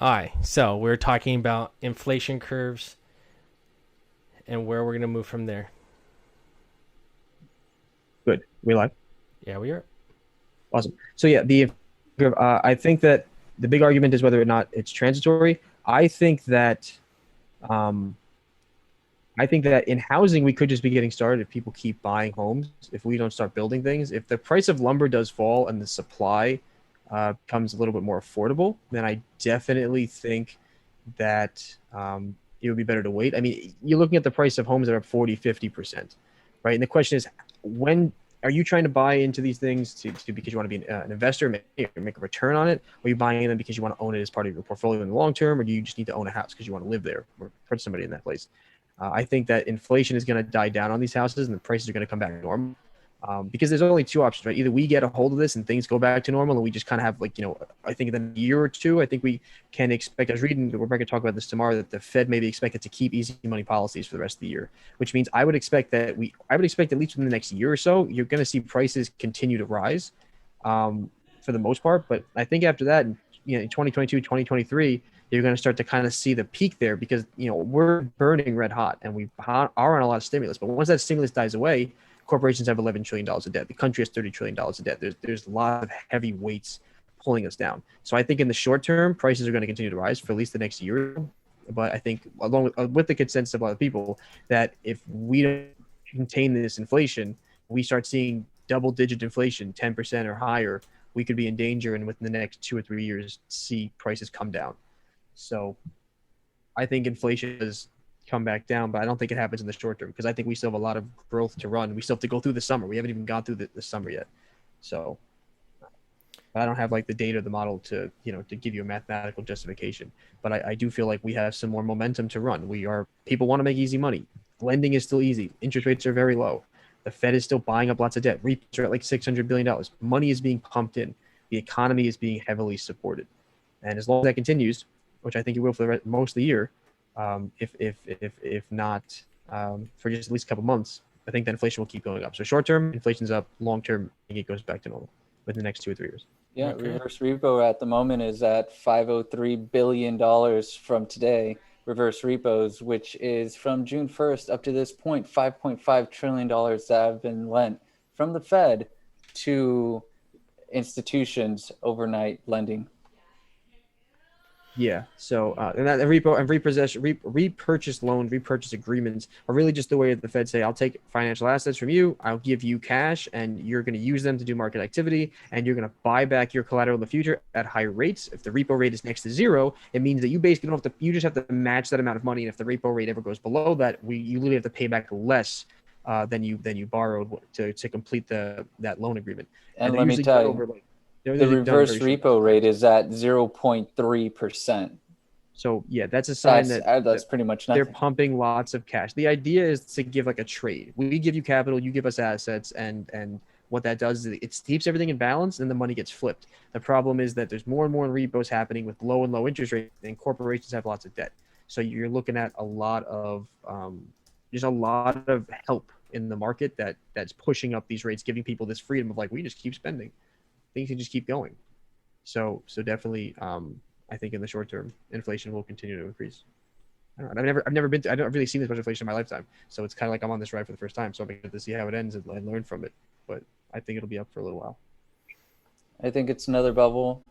All right, so we're talking about inflation curves and where we're going to move from there. Good. We live. Yeah, we are. Awesome. So yeah, I think that the big argument is whether or not it's transitory. Um, I think that in housing we could just be getting started if people keep buying homes. If we don't start building things, if the price of lumber does fall and the supply becomes a little bit more affordable, then I definitely think that it would be better to wait. I mean, you're looking at the price of homes that are up 40, 50%, right? And the question is, when are you trying to buy into these things because you want to be an investor, make a return on it? Or are you buying them because you want to own it as part of your portfolio in the long term? Or do you just need to own a house because you want to live there or put somebody in that place? I think that inflation is going to die down on these houses and the prices are going to come back to normal. Because there's only two options, right? Either we get a hold of this and things go back to normal and we just kind of have I think in a year or two, I think we can expect, I was reading, we're going to talk about this tomorrow, that the Fed may be expected to keep easy money policies for the rest of the year, which means I would expect at least within the next year or so, you're going to see prices continue to rise for the most part. But I think after that, in 2022, 2023, you're going to start to kind of see the peak there because, we're burning red hot and we are on a lot of stimulus. But once that stimulus dies away, corporations have $11 trillion of debt. The country has $30 trillion of debt. There's a lot of heavy weights pulling us down. So I think in the short term, prices are going to continue to rise for at least the next year. But I think along with the consensus of a lot of people that if we don't contain this inflation, we start seeing double digit inflation, 10% or higher, we could be in danger and within the next 2 or 3 years see prices come down. So I think inflation has come back down, but I don't think it happens in the short term because I think we still have a lot of growth to run. We still have to go through the summer. We haven't even gone through the summer yet. So I don't have like the data, the model to give you a mathematical justification. But I do feel like we have some more momentum to run. People want to make easy money. Lending is still easy. Interest rates are very low. The Fed is still buying up lots of debt. Repos are at like $600 billion. Money is being pumped in. The economy is being heavily supported. And as long as that continues, which I think it will for most of the year, if not for just at least a couple months, I think that inflation will keep going up. So short term, inflation's up. Long term, I think it goes back to normal within the next 2 or 3 years. Yeah, Okay. reverse repo at the moment is at $503 billion from today. Reverse repos, which is from June 1st up to this point, $5.5 trillion that have been lent from the Fed to institutions overnight lending. Yeah. So and that repo and repurchase loan, repurchase agreements are really just the way that the Fed say, I'll take financial assets from you, I'll give you cash, and you're going to use them to do market activity, and you're going to buy back your collateral in the future at higher rates. If the repo rate is next to zero, it means that you basically don't have to, you just have to match that amount of money. And if the repo rate ever goes below that, you literally have to pay back less than you borrowed to complete that loan agreement. And And they're let me usually done tell over you, like they're the usually done reverse very short periods repo of time. rate is at 0.3%. So yeah, that's a sign That's that that's pretty much they're nothing. pumping lots of cash. The idea is to give like a trade. We give you capital, you give us assets, and what that does is it keeps everything in balance, and the money gets flipped. The problem is that there's more and more repos happening with low and low interest rates, and corporations have lots of debt. So you're looking at a lot of there's a lot of help in the market that's pushing up these rates, giving people this freedom of like we just keep spending, things can just keep going. So definitely, I think in the short term, inflation will continue to increase. I don't know. I don't really seen this much inflation in my lifetime. So it's kind of like I'm on this ride for the first time. So I'm excited to see how it ends and learn from it. But I think it'll be up for a little while. I think it's another bubble.